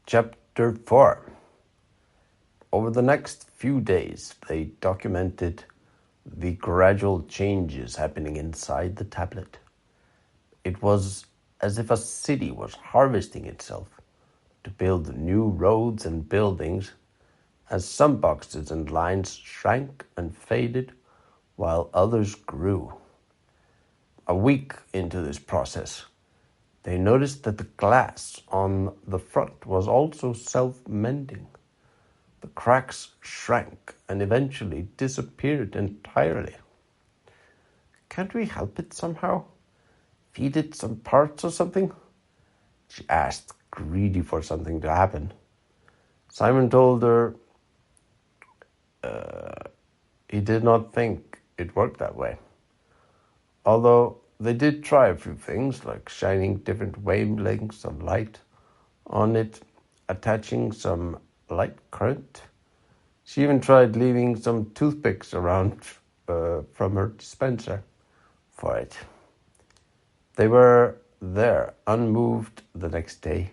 Chapter 4. Over the next few days, they documented the gradual changes happening inside the tablet. It was as if a city was harvesting itself to build new roads and buildings, as some boxes and lines shrank and faded while others grew. A week into this process, they noticed that the glass on the front was also self-mending. The cracks shrank and eventually disappeared entirely. "Can't we help it somehow? Feed it some parts or something?" she asked, greedy for something to happen. Simon told her he did not think it worked that way. Although they did try a few things, like shining different wavelengths of light on it, attaching some light current. She even tried leaving some toothpicks around from her dispenser for it. They were there, unmoved, the next day,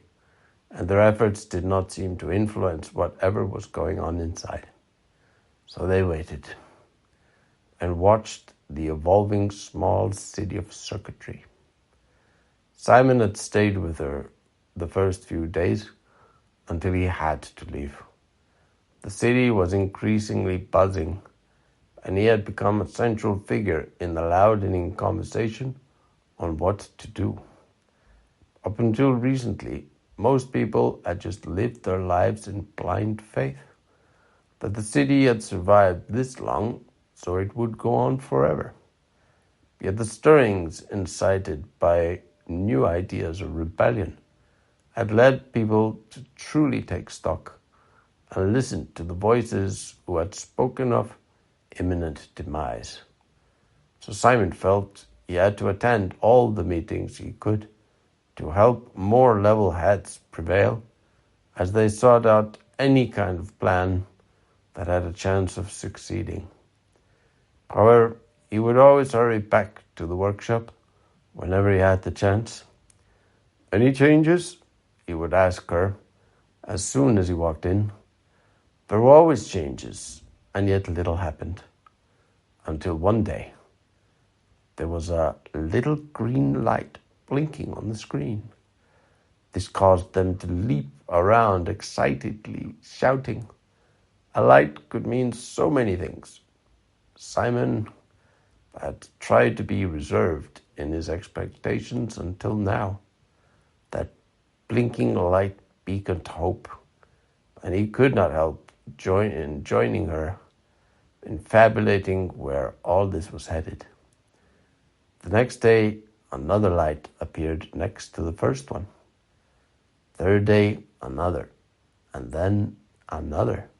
and their efforts did not seem to influence whatever was going on inside. So they waited and watched the evolving small city of circuitry. Simon had stayed with her the first few days until he had to leave. The city was increasingly buzzing, and he had become a central figure in the loudening conversation on what to do. Up until recently, most people had just lived their lives in blind faith that the city had survived this long, so it would go on forever. Yet the stirrings incited by new ideas of rebellion had led people to truly take stock and listen to the voices who had spoken of imminent demise. So Simon felt he had to attend all the meetings he could to help more level heads prevail as they sought out any kind of plan that had a chance of succeeding. However, he would always hurry back to the workshop whenever he had the chance. "Any changes?" he would ask her as soon as he walked in. There were always changes, and yet little happened. Until one day, there was a little green light blinking on the screen. This caused them to leap around excitedly, shouting. A light could mean so many things. Simon had tried to be reserved in his expectations until now. That blinking light beaconed hope, and he could not help joining her in fabulating where all this was headed. The next day, another light appeared next to the first one. Third day, another, and then another.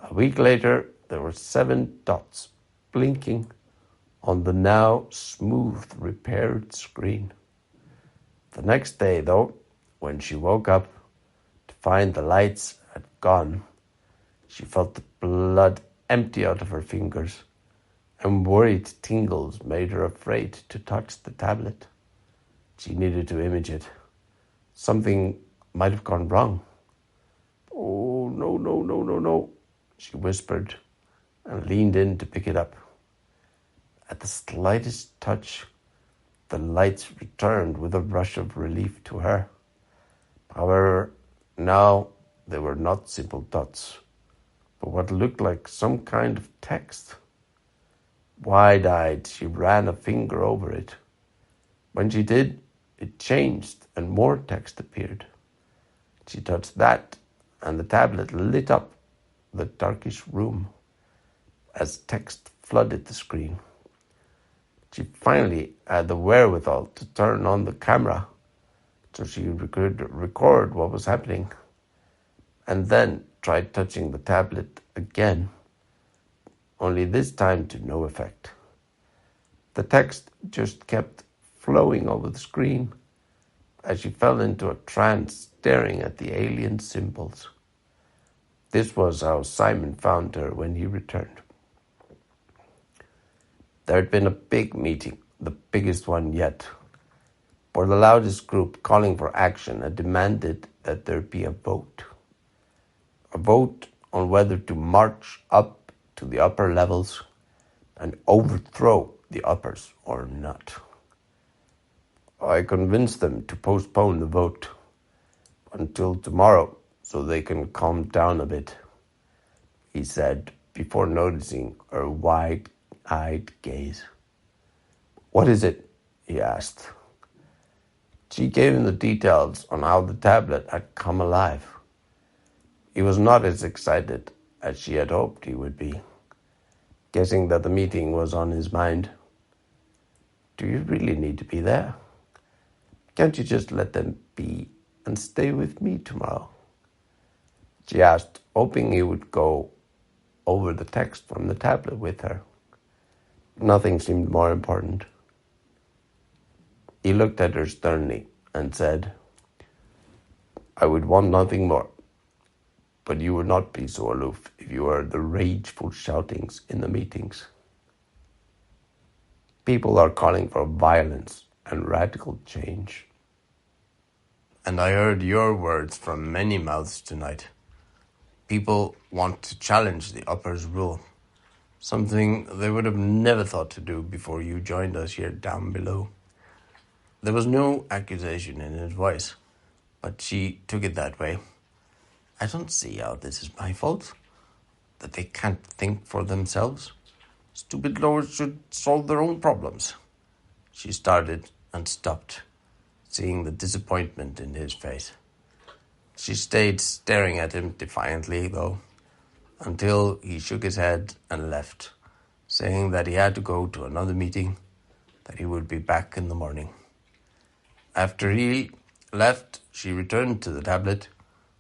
A week later, there were 7 dots blinking on the now smooth, repaired screen. The next day, though, when she woke up to find the lights had gone, she felt the blood empty out of her fingers, and worried tingles made her afraid to touch the tablet. She needed to image it. Something might have gone wrong. "Oh, no," she whispered and leaned in to pick it up. At the slightest touch, the lights returned with a rush of relief to her. However, now they were not simple dots, but what looked like some kind of text. Wide-eyed, she ran a finger over it. When she did, it changed and more text appeared. She touched that, and the tablet lit up the darkish room as text flooded the screen. She finally had the wherewithal to turn on the camera so she could record what was happening, and then tried touching the tablet again, only this time to no effect. The text just kept flowing over the screen as she fell into a trance staring at the alien symbols. This was how Simon found her when he returned. There had been a big meeting, the biggest one yet, where the loudest group calling for action had demanded that there be a vote on whether to march up to the upper levels and overthrow the uppers or not. I convinced them to postpone the vote until tomorrow so they can calm down a bit, he said before noticing her wide-eyed gaze. What is it? He asked. She gave him the details on how the tablet had come alive. He was not as excited as she had hoped he would be, guessing that the meeting was on his mind. Do you really need to be there? Can't you just let them be and stay with me tomorrow? She asked, hoping he would go over the text from the tablet with her. Nothing seemed more important. He looked at her sternly and said, I would want nothing more, but you would not be so aloof if you heard the rageful shoutings in the meetings. People are calling for violence and radical change. And I heard your words from many mouths tonight. People want to challenge the uppers' rule, something they would have never thought to do before you joined us here down below. There was no accusation in his voice, but she took it that way. I don't see how this is my fault, that they can't think for themselves. Stupid lords should solve their own problems. She started and stopped, seeing the disappointment in his face. She stayed staring at him defiantly, though, until he shook his head and left, saying that he had to go to another meeting, that he would be back in the morning. After he left, she returned to the tablet,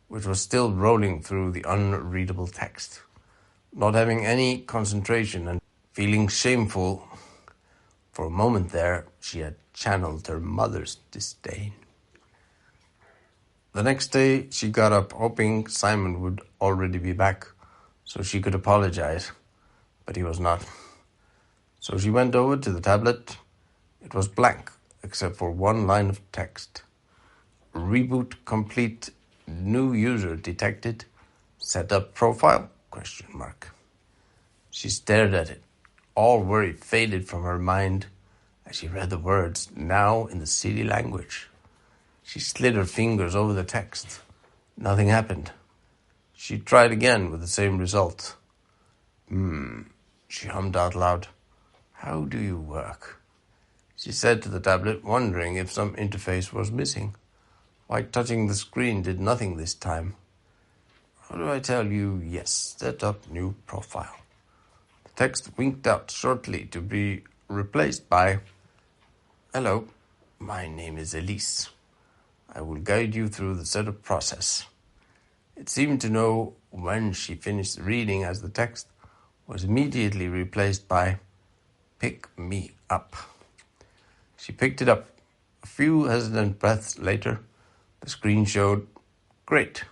which was still rolling through the unreadable text. Not having any concentration and feeling shameful, for a moment there she had channeled her mother's disdain. The next day she got up hoping Simon would already be back so she could apologize, but he was not. So she went over to the tablet. It was blank except for one line of text. Reboot complete, new user detected, set up profile, ? She stared at it. All worry faded from her mind as she read the words, now in the city language. She slid her fingers over the text. Nothing happened. She tried again with the same result. She hummed out loud. How do you work? She said to the tablet, wondering if some interface was missing. Why touching the screen did nothing this time. How do I tell you? Yes, set up new profile. The text winked out shortly to be replaced by, Hello, my name is Elise. I will guide you through the setup process. It seemed to know when she finished reading as the text was immediately replaced by, Pick me up. She picked it up. A few hesitant breaths later, the screen showed, Great,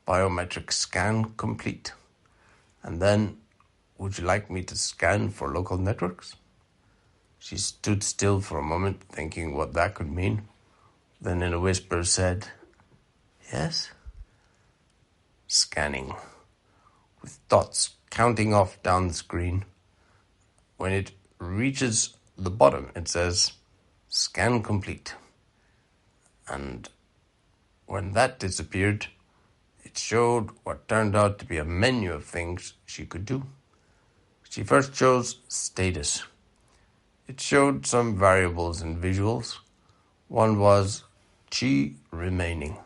biometric scan complete. And then, would you like me to scan for local networks? She stood still for a moment, thinking what that could mean. Then in a whisper said, Yes? Scanning, with dots counting off down the screen. When it reaches the bottom, it says, Scan complete. And when that disappeared, it showed what turned out to be a menu of things she could do. She first chose status. It showed some variables and visuals. One was chi remaining,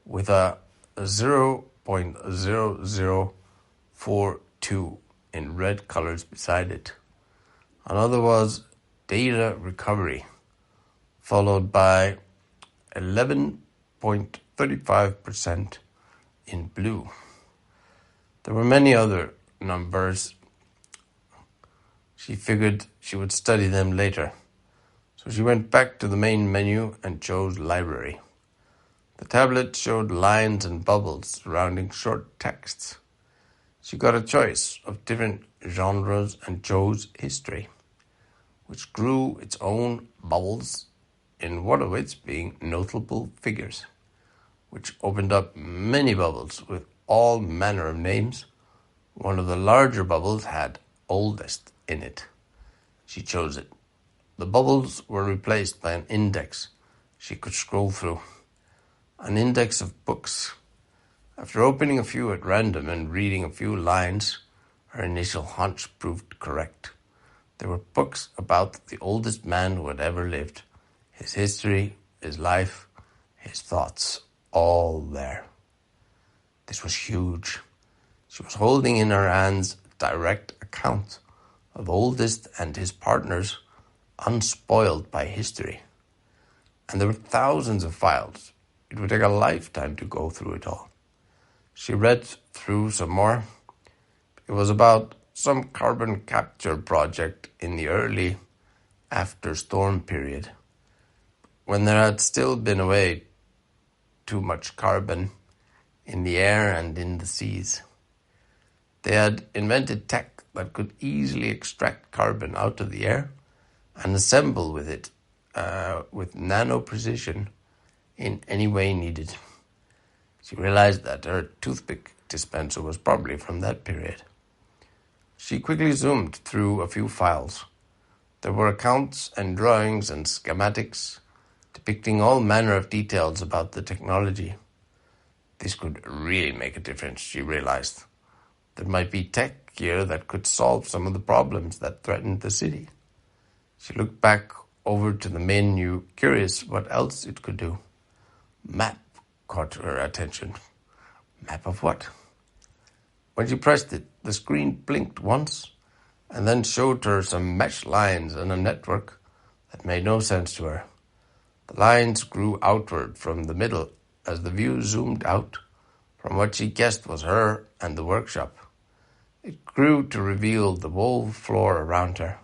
with a 0.0042 in red colors beside it. Another was data recovery, followed by 11.35% in blue. There were many other numbers. She figured she would study them later. So she went back to the main menu and chose library. The tablet showed lines and bubbles surrounding short texts. She got a choice of different genres and chose history, which grew its own bubbles, in one of its being notable figures, which opened up many bubbles with all manner of names. One of the larger bubbles had oldest in it. She chose it. The bubbles were replaced by an index she could scroll through. An index of books. After opening a few at random and reading a few lines, her initial hunch proved correct. There were books about the oldest man who had ever lived. His history, his life, his thoughts, all there. This was huge. She was holding in her hands a direct account of oldest and his partners, unspoiled by history. And there were thousands of files. It would take a lifetime to go through it all. She read through some more. It was about some carbon capture project in the early after-storm period, when there had still been away too much carbon in the air and in the seas. They had invented tech that could easily extract carbon out of the air and assemble with it with nano precision in any way needed. She realized that her toothpick dispenser was probably from that period. She quickly zoomed through a few files. There were accounts and drawings and schematics depicting all manner of details about the technology. This could really make a difference, she realized. There might be tech here that could solve some of the problems that threatened the city. She looked back over to the menu, curious what else it could do. Map caught her attention. Map of what? When she pressed it, the screen blinked once and then showed her some mesh lines and a network that made no sense to her. The lines grew outward from the middle as the view zoomed out from what she guessed was her and the workshop. It grew to reveal the whole floor around her.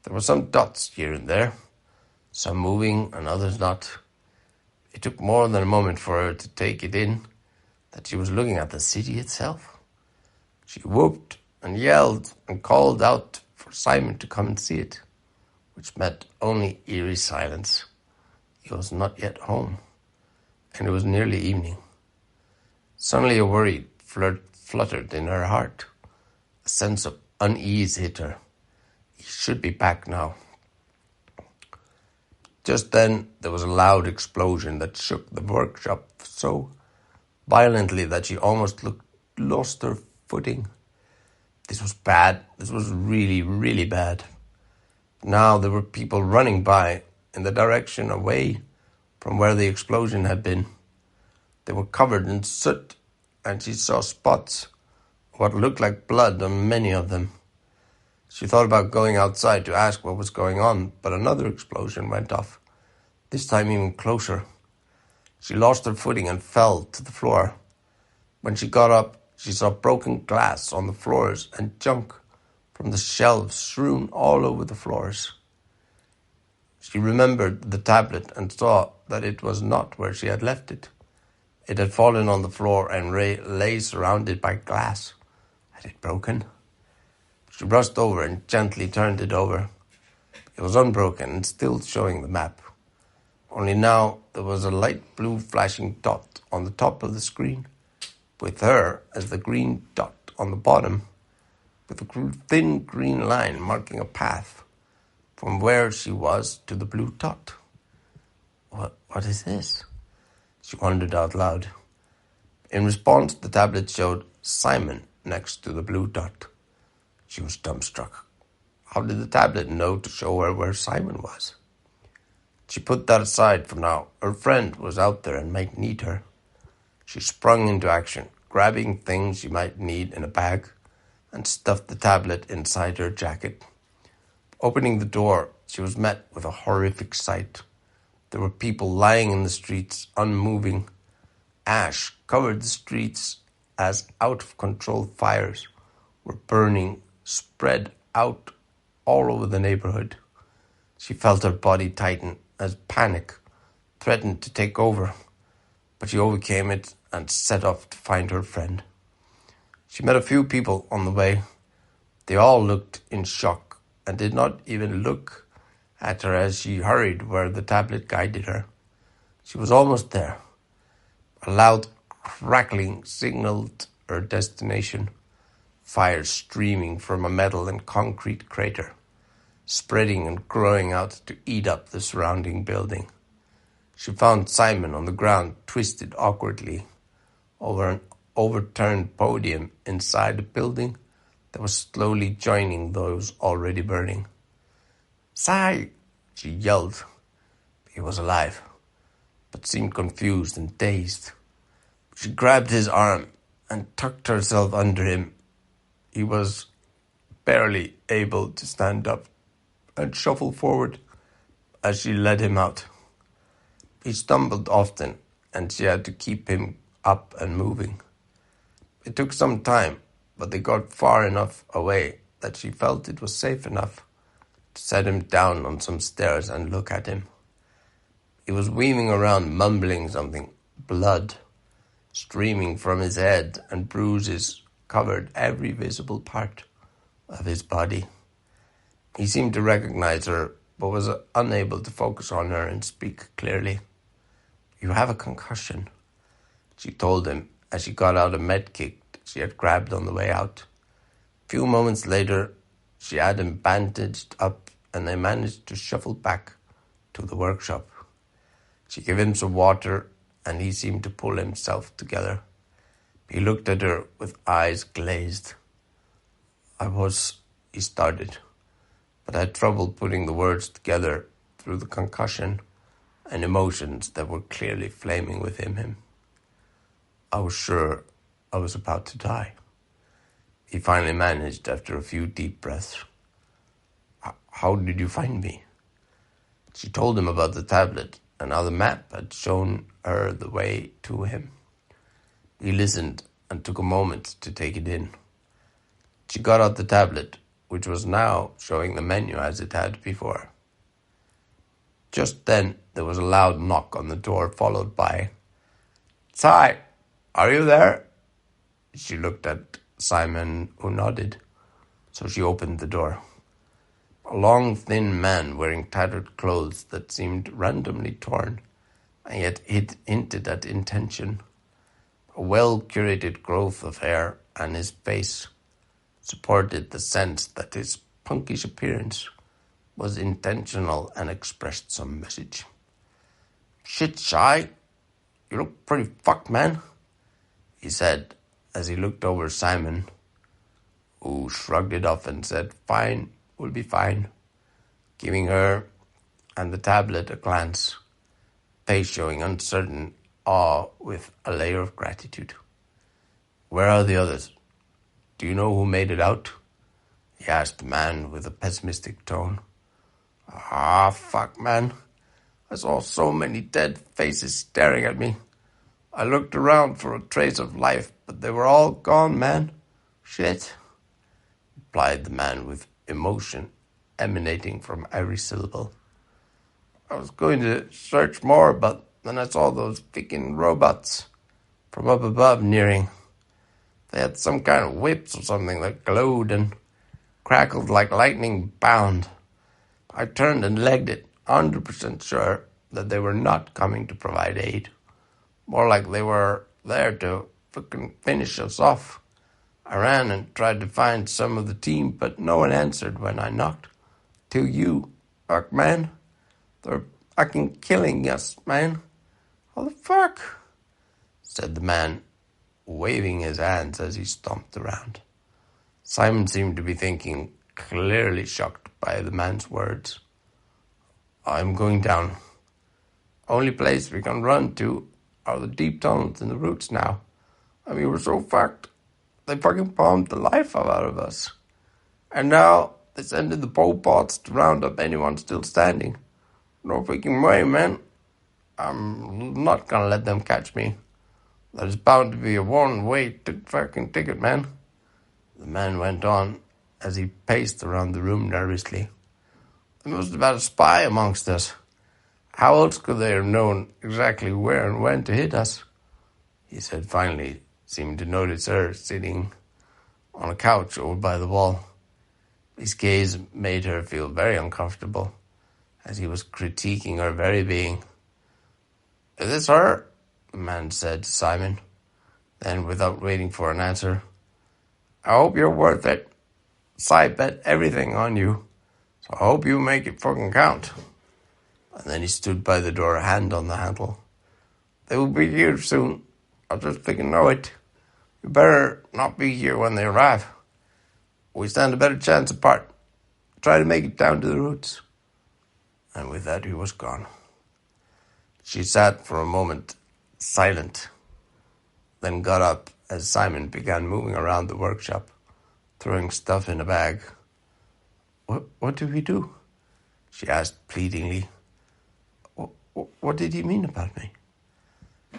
There were some dots here and there, some moving and others not. It took more than a moment for her to take it in that she was looking at the city itself. She whooped and yelled and called out for Simon to come and see it, which met only eerie silence. He was not yet home, and it was nearly evening. Suddenly a worry fluttered in her heart. A sense of unease hit her. He should be back now. Just then there was a loud explosion that shook the workshop so violently that she almost lost her footing. This was bad. This was really, really bad. Now there were people running by in the direction away from where the explosion had been. They were covered in soot, and she saw spots of what looked like blood on many of them. She thought about going outside to ask what was going on, but another explosion went off, this time even closer. She lost her footing and fell to the floor. When she got up, she saw broken glass on the floors and junk from the shelves strewn all over the floors. She remembered the tablet and saw that it was not where she had left it. It had fallen on the floor and lay surrounded by glass. Had it broken? She brushed over and gently turned it over. It was unbroken and still showing the map. Only now there was a light blue flashing dot on the top of the screen, with her as the green dot on the bottom, with a thin green line marking a path from where she was to the blue dot. What is this? She wondered out loud. In response, the tablet showed Simon next to the blue dot. She was dumbstruck. How did the tablet know to show her where Simon was? She put that aside for now. Her friend was out there and might need her. She sprung into action, grabbing things she might need in a bag, and stuffed the tablet inside her jacket. Opening the door, she was met with a horrific sight. There were people lying in the streets, unmoving. Ash covered the streets as out-of-control fires were burning, spread out all over the neighborhood. She felt her body tighten as panic threatened to take over, but she overcame it and set off to find her friend. She met a few people on the way. They all looked in shock and did not even look at her as she hurried where the tablet guided her. She was almost there. A loud crackling signaled her destination, fire streaming from a metal and concrete crater, spreading and growing out to eat up the surrounding building. She found Simon on the ground, twisted awkwardly over an overturned podium inside a building that was slowly joining those already burning. "Si!" she yelled. He was alive, but seemed confused and dazed. She grabbed his arm and tucked herself under him. He was barely able to stand up and shuffle forward as she led him out. He stumbled often, and she had to keep him up and moving. It took some time, but they got far enough away that she felt it was safe enough to set him down on some stairs and look at him. He was weaving around, mumbling something. Blood streaming from his head, and bruises covered every visible part of his body. He seemed to recognize her, but was unable to focus on her and speak clearly. "You have a concussion," she told him as she got out a medkit she had grabbed on the way out. A few moments later, she had him bandaged up and they managed to shuffle back to the workshop. She gave him some water and he seemed to pull himself together. He looked at her with eyes glazed. He started, but had trouble putting the words together through the concussion and emotions that were clearly flaming within him. "I was sure I was about to die," he finally managed after a few deep breaths. "How did you find me?" She told him about the tablet and how the map had shown her the way to him. He listened and took a moment to take it in. She got out the tablet, which was now showing the menu as it had before. Just then, there was a loud knock on the door, followed by, "Si, are you there?" She looked at Simon, who nodded, so she opened the door. A long, thin man wearing tattered clothes that seemed randomly torn, and yet it hinted at intention. A well-curated growth of hair and his face supported the sense that his punkish appearance was intentional and expressed some message. "Shit, Si, you look pretty fucked, man," he said as he looked over Simon, who shrugged it off and said, "Fine, we'll be fine," giving her and the tablet a glance, face showing uncertain awe with a layer of gratitude. "Where are the others? Do you know who made it out?" he asked the man with a pessimistic tone. "Ah, fuck, man. I saw so many dead faces staring at me. I looked around for a trace of life, but they were all gone, man. Shit," replied the man with emotion emanating from every syllable. "I was going to search more, but then I saw those freaking robots from up above nearing. They had some kind of whips or something that glowed and crackled like lightning bound. I turned and legged it, 100% sure that they were not coming to provide aid. More like they were there to fucking finish us off. I ran and tried to find some of the team, but no one answered when I knocked. Till you, fuck, man. They're fucking killing us, man. How the fuck?" said the man, waving his hands as he stomped around. Simon seemed to be thinking, clearly shocked by the man's words. "I'm going down. Only place we can run to are the deep tunnels in the roots now. And we were so fucked. They fucking bombed the life out of us. And now they send in the Pol Pots to round up anyone still standing. No freaking way, man. I'm not gonna let them catch me. There's bound to be a one-way fucking ticket, man," the man went on as he paced around the room nervously. "They must have had a spy amongst us. How else could they have known exactly where and when to hit us?" he said finally, seeming to notice her sitting on a couch over by the wall. His gaze made her feel very uncomfortable as he was critiquing her very being. "Is this her?" the man said to Simon. Then, without waiting for an answer, I hope you're worth it. Si bet everything on you, so I hope you make it fucking count. And then he stood by the door, a hand on the handle. They will be here soon. I just fucking know it. You better not be here when they arrive. We stand a better chance apart. Try to make it down to the roots. And with that he was gone. She sat for a moment, silent, then got up as Simon began moving around the workshop, throwing stuff in a bag. What do we do? She asked pleadingly. What did he mean about me?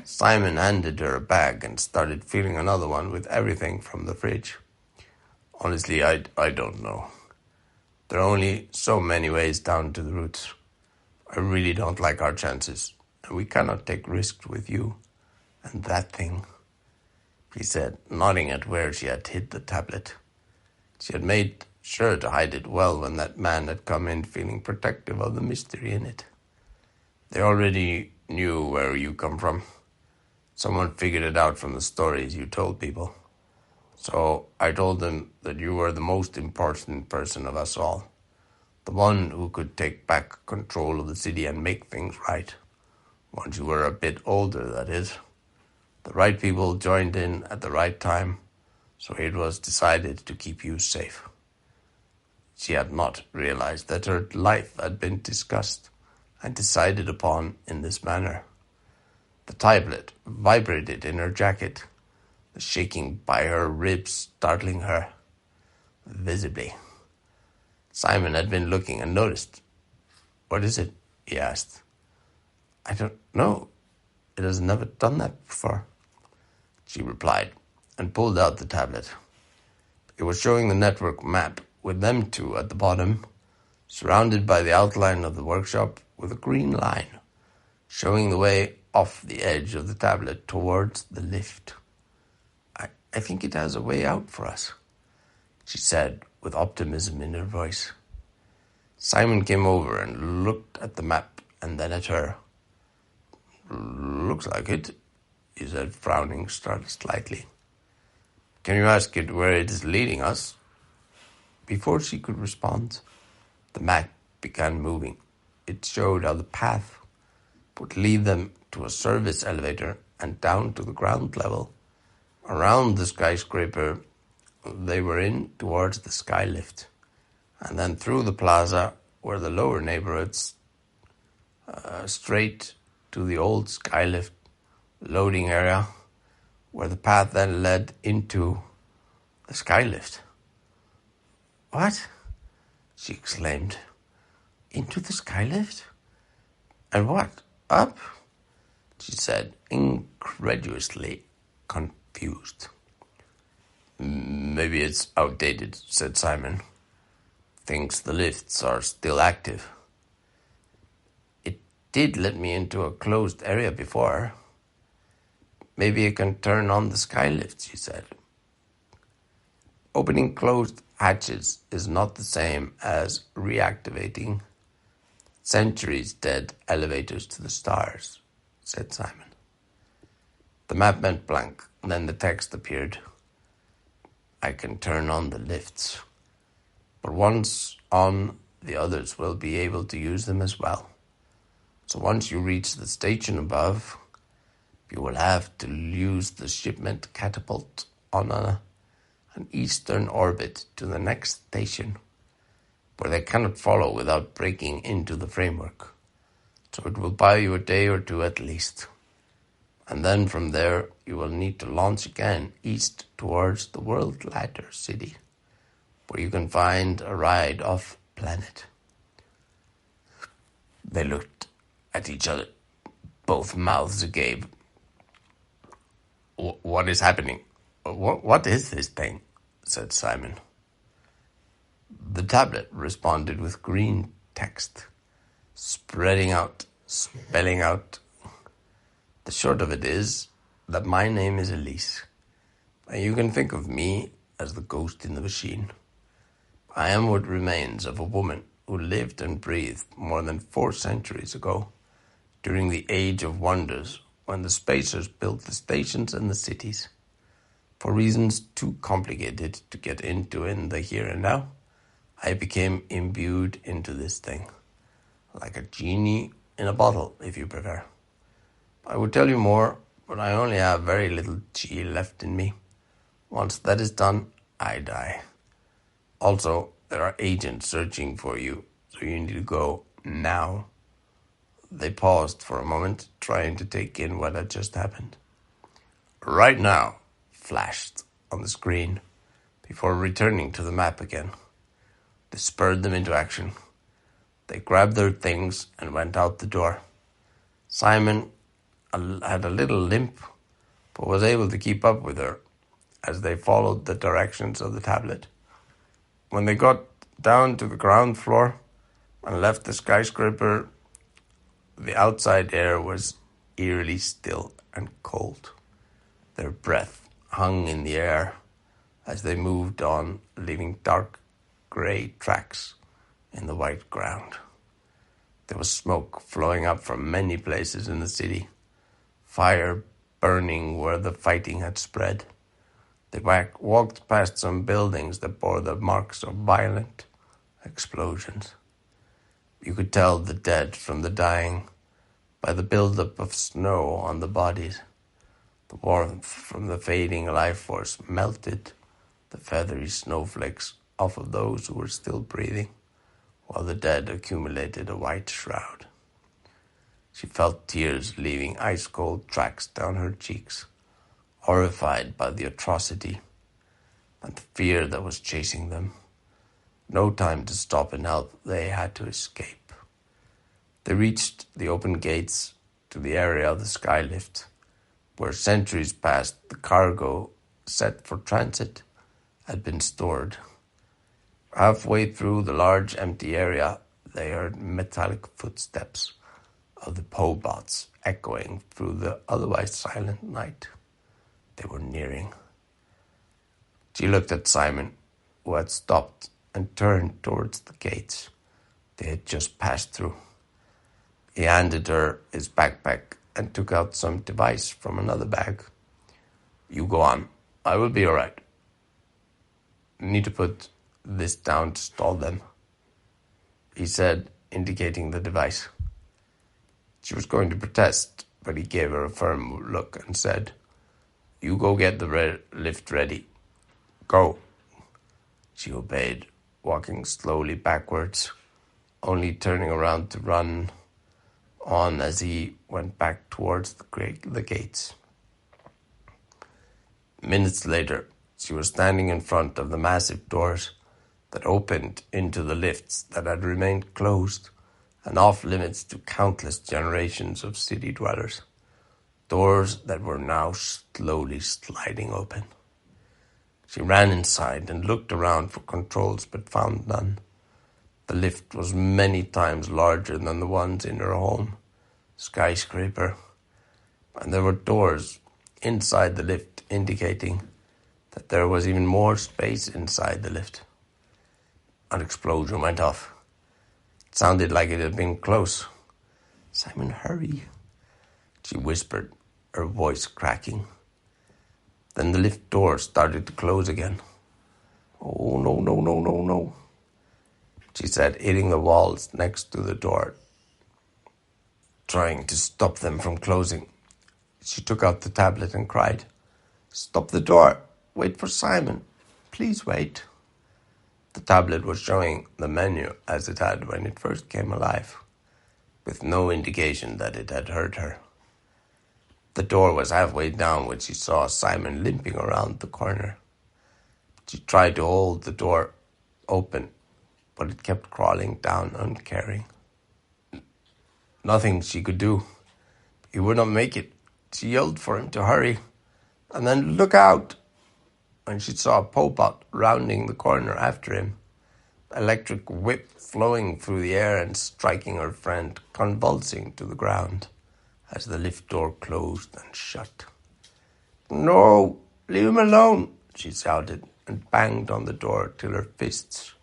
Simon handed her a bag and started filling another one with everything from the fridge. Honestly, I don't know. There are only so many ways down to the roots. I really don't like our chances, and we cannot take risks with you and that thing, he said, nodding at where she had hid the tablet. She had made sure to hide it well when that man had come in feeling protective of the mystery in it. They already knew where you come from. Someone figured it out from the stories you told people. So I told them that you were the most important person of us all. The one who could take back control of the city and make things right. Once you were a bit older, that is. The right people joined in at the right time, so it was decided to keep you safe. She had not realized that her life had been discussed and decided upon in this manner. The tablet vibrated in her jacket, the shaking by her ribs startling her visibly. Simon had been looking and noticed. What is it? He asked. I don't know. It has never done that before, she replied, and pulled out the tablet. It was showing the network map with them two at the bottom, surrounded by the outline of the workshop with a green line, showing the way off the edge of the tablet towards the lift. I think it has a way out for us, she said with optimism in her voice. Simon came over and looked at the map and then at her. Looks like it, he said, frowning slightly. Can you ask it where it is leading us? Before she could respond, the map began moving. It showed how the path would lead them to a service elevator and down to the ground level, around the skyscraper they were in towards the skylift, and then through the plaza where the lower neighborhoods, straight to the old skylift loading area, where the path then led into the skylift. What? She exclaimed. Into the skylift? And what? Up? She said, incredulously confused. Maybe it's outdated, said Simon. Thinks the lifts are still active. It did let me into a closed area before. Maybe I can turn on the skylift, she said. Opening closed hatches is not the same as reactivating centuries-dead elevators to the stars, said Simon. The map went blank, then the text appeared. I can turn on the lifts, but once on, the others will be able to use them as well. So once you reach the station above, you will have to use the shipment catapult on an eastern orbit to the next station, where they cannot follow without breaking into the framework. So it will buy you a day or two at least. And then from there, you will need to launch again east towards the World Ladder City, where you can find a ride off planet. They looked at each other, both mouths agape. What is happening? What is this thing? Said Simon. The tablet responded with green text, spreading out, spelling out. The short of it is that my name is Elise, and you can think of me as the ghost in the machine. I am what remains of a woman who lived and breathed more than 4 centuries ago, during the Age of Wonders, when the spacers built the stations and the cities. For reasons too complicated to get into in the here and now, I became imbued into this thing, like a genie in a bottle, if you prefer. I would tell you more, but I only have very little chi left in me. Once that is done, I die. Also, there are agents searching for you, so you need to go now. They paused for a moment, trying to take in what had just happened. Right now, flashed on the screen, before returning to the map again. This spurred them into action. They grabbed their things and went out the door. Simon had a little limp, but was able to keep up with her as they followed the directions of the tablet. When they got down to the ground floor and left the skyscraper, the outside air was eerily still and cold. Their breath hung in the air as they moved on, leaving dark grey tracks in the white ground. There was smoke flowing up from many places in the city, fire burning where the fighting had spread. They walked past some buildings that bore the marks of violent explosions. You could tell the dead from the dying by the buildup of snow on the bodies. The warmth from the fading life force melted the feathery snowflakes off of those who were still breathing, while the dead accumulated a white shroud. She felt tears leaving ice-cold tracks down her cheeks, horrified by the atrocity and the fear that was chasing them. No time to stop and help, they had to escape. They reached the open gates to the area of the skylift, where centuries past the cargo set for transit had been stored. Halfway through the large empty area, they heard metallic footsteps of the Pobots echoing through the otherwise silent night. They were nearing. She looked at Simon, who had stopped and turned towards the gates they had just passed through. He handed her his backpack and took out some device from another bag. You go on. I will be all right. You need to put this down to stall them, he said, indicating the device. She was going to protest, but he gave her a firm look and said, You go get the lift ready. Go. She obeyed, walking slowly backwards, only turning around to run on as he went back towards the gates. Minutes later, she was standing in front of the massive doors that opened into the lifts that had remained closed and off-limits to countless generations of city dwellers. Doors that were now slowly sliding open. She ran inside and looked around for controls but found none. The lift was many times larger than the ones in her home skyscraper, and there were doors inside the lift indicating that there was even more space inside the lift. An explosion went off. It sounded like it had been close. Simon, hurry, she whispered, her voice cracking. Then the lift door started to close again. Oh, no, no, no, no, no, she said, hitting the walls next to the door, trying to stop them from closing. She took out the tablet and cried, Stop the door. Wait for Simon. Please wait. The tablet was showing the menu as it had when it first came alive, with no indication that it had hurt her. The door was halfway down when she saw Simon limping around the corner. She tried to hold the door open, but it kept crawling down uncaring. Nothing she could do. He would not make it. She yelled for him to hurry, and then look out! And she saw a Pobot rounding the corner after him, electric whip flowing through the air and striking her friend, convulsing to the ground as the lift door closed and shut. No, leave him alone, she shouted, and banged on the door till her fists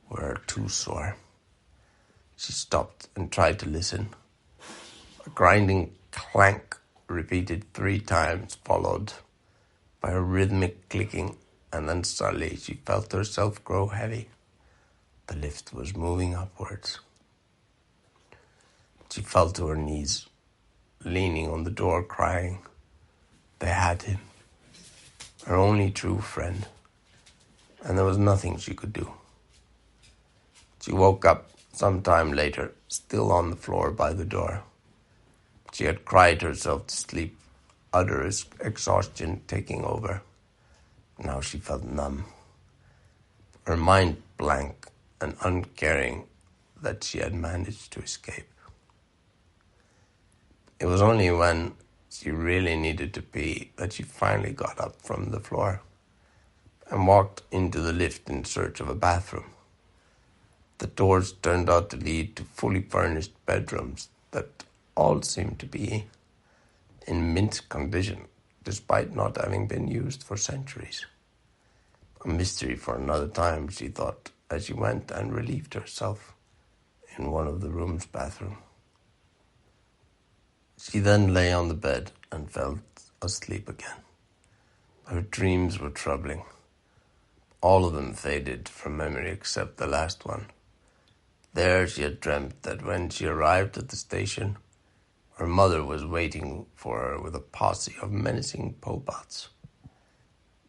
were too sore. She stopped and tried to listen. A grinding clank repeated 3 times, followed by a rhythmic clicking, and then suddenly she felt herself grow heavy. The lift was moving upwards. She fell to her knees, leaning on the door, crying. They had him, her only true friend, and there was nothing she could do. She woke up some time later, still on the floor by the door. She had cried herself to sleep, utter exhaustion taking over. Now she felt numb, her mind blank and uncaring that she had managed to escape. It was only when she really needed to pee that she finally got up from the floor and walked into the lift in search of a bathroom. The doors turned out to lead to fully furnished bedrooms that all seemed to be in mint condition, despite not having been used for centuries. A mystery for another time, she thought, as she went and relieved herself in one of the room's bathroom. She then lay on the bed and fell asleep again. Her dreams were troubling. All of them faded from memory except the last one. There she had dreamt that when she arrived at the station, her mother was waiting for her with a posse of menacing pobots.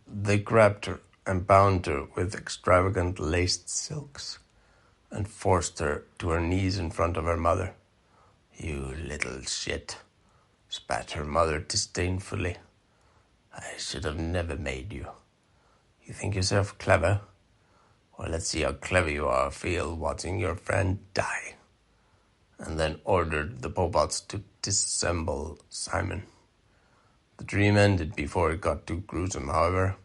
They grabbed her and bound her with extravagant laced silks and forced her to her knees in front of her mother. "You little shit," spat her mother disdainfully. "I should have never made you. You think yourself clever? Well, let's see how clever you are feel watching your friend die." And then ordered the pobots to disassemble Simon. The dream ended before it got too gruesome, however.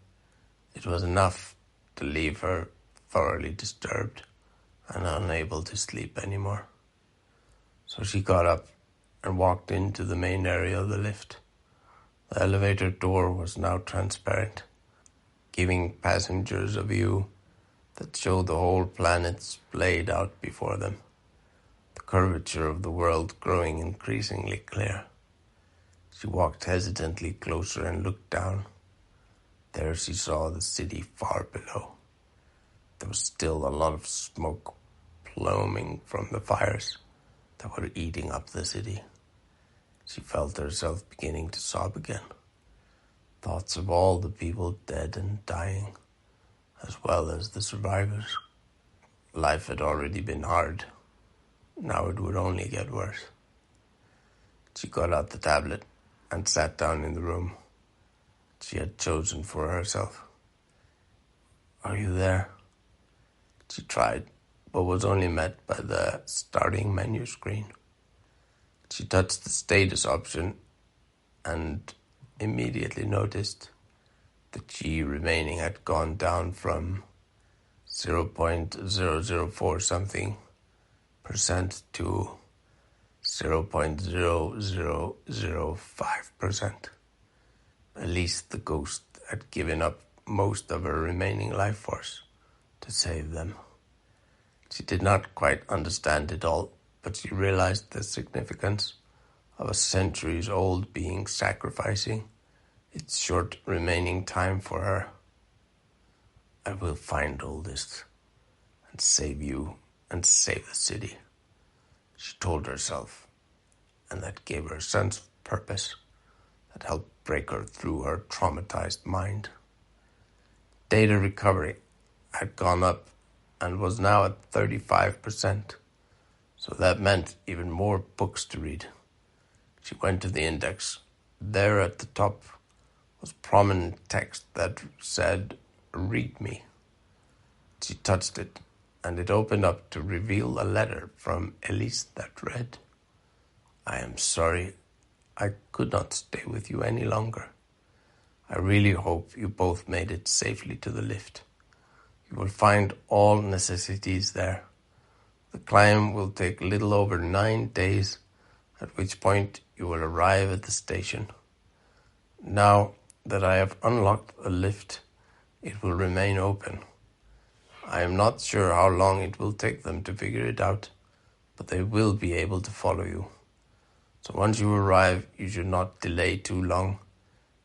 It was enough to leave her thoroughly disturbed and unable to sleep anymore. So she got up and walked into the main area of the lift. The elevator door was now transparent, giving passengers a view that showed the whole planet splayed out before them, the curvature of the world growing increasingly clear. She walked hesitantly closer and looked down. There she saw the city far below. There was still a lot of smoke pluming from the fires that were eating up the city. She felt herself beginning to sob again. Thoughts of all the people dead and dying, as well as the survivors. Life had already been hard. Now it would only get worse. She got out the tablet and sat down in the room she had chosen for herself. "Are you there?" She tried, but was only met by the starting menu screen. She touched the status option and immediately noticed the G remaining had gone down from 0.004 something percent to 0.0005%. At least the ghost had given up most of her remaining life force to save them. She did not quite understand it all, but she realized the significance of a centuries-old being sacrificing its short remaining time for her. "I will find all this and save you and save the city," she told herself, and that gave her a sense of purpose that helped break her through her traumatized mind. Data recovery had gone up and was now at 35%, so that meant even more books to read. She went to the index. There at the top was prominent text that said, "Read me." She touched it, and it opened up to reveal a letter from Elise that read, "I am sorry I could not stay with you any longer. I really hope you both made it safely to the lift. You will find all necessities there. The climb will take little over 9 days, at which point you will arrive at the station. Now that I have unlocked the lift, it will remain open. I am not sure how long it will take them to figure it out, but they will be able to follow you. So once you arrive, you should not delay too long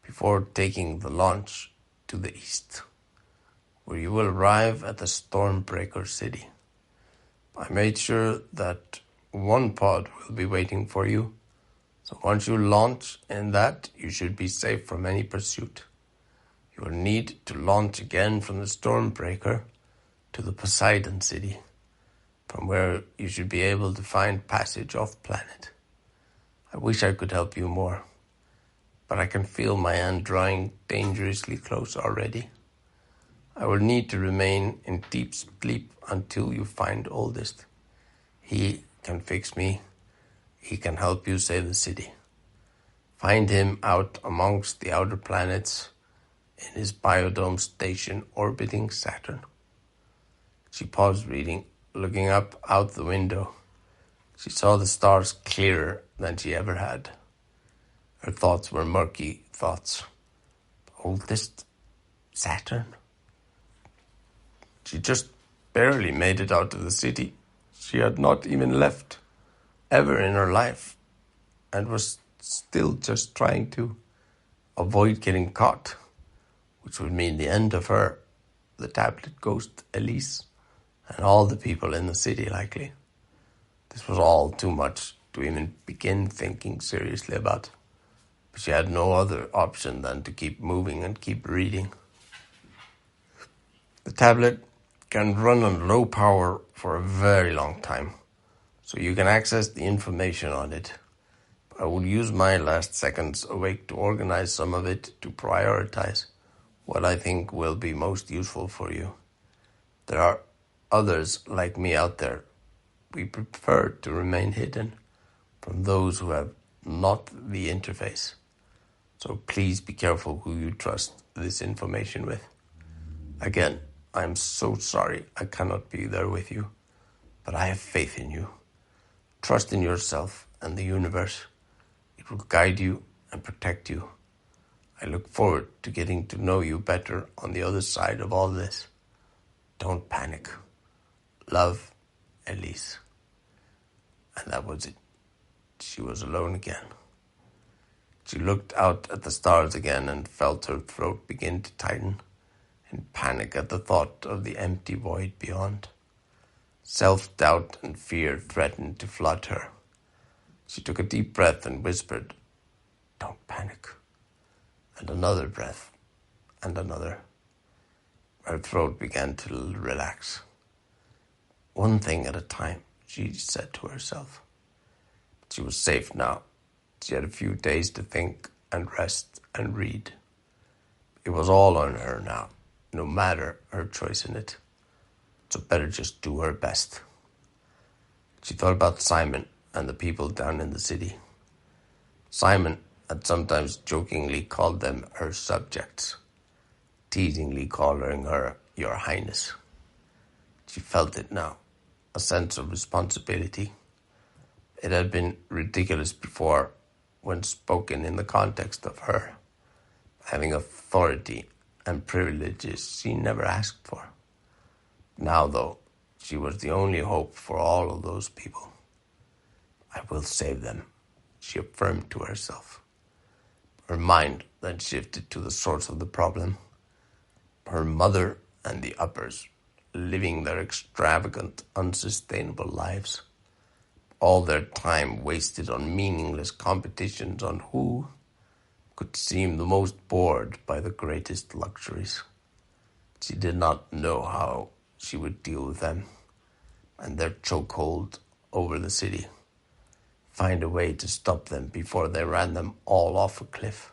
before taking the launch to the east, where you will arrive at the Stormbreaker city. I made sure that one pod will be waiting for you, so once you launch in that, you should be safe from any pursuit. You will need to launch again from the Stormbreaker to the Poseidon city, from where you should be able to find passage off planet. I wish I could help you more, but I can feel my hand drawing dangerously close already. I will need to remain in deep sleep until you find Oldest. He can fix me. He can help you save the city. Find him out amongst the outer planets in his biodome station orbiting Saturn. She paused reading, looking up out the window. She saw the stars clearer than she ever had. Her thoughts were murky thoughts. Oldest Saturn? She just barely made it out of the city. She had not even left ever in her life and was still just trying to avoid getting caught, which would mean the end of her, the tablet ghost Elise, and all the people in the city likely. This was all too much to even begin thinking seriously about, but she had no other option than to keep moving and keep reading. The tablet can run on low power for a very long time, so you can access the information on it. I will use my last seconds awake to organize some of it to prioritize what I think will be most useful for you. There are others like me out there. We prefer to remain hidden from those who have not the interface. So please be careful who you trust this information with. Again, I am so sorry I cannot be there with you, but I have faith in you. Trust in yourself and the universe. It will guide you and protect you. I look forward to getting to know you better on the other side of all this. Don't panic. Love, Elise. And that was it. She was alone again. She looked out at the stars again and felt her throat begin to tighten in panic at the thought of the empty void beyond. Self-doubt and fear threatened to flood her. She took a deep breath and whispered, "Don't panic." And another breath, and another. Her throat began to relax. One thing at a time, she said to herself. She was safe now. She had a few days to think and rest and read. It was all on her now, no matter her choice in it. So better just do her best. She thought about Simon and the people down in the city. Simon had sometimes jokingly called them her subjects, teasingly calling her Your Highness. She felt it now, a sense of responsibility. It had been ridiculous before when spoken in the context of her having authority and privileges she never asked for. Now, though, she was the only hope for all of those people. I will save them, she affirmed to herself. Her mind then shifted to the source of the problem. Her mother and the uppers, living their extravagant, unsustainable lives. All their time wasted on meaningless competitions on who could seem the most bored by the greatest luxuries. She did not know how she would deal with them and their chokehold over the city. Find a way to stop them before they ran them all off a cliff.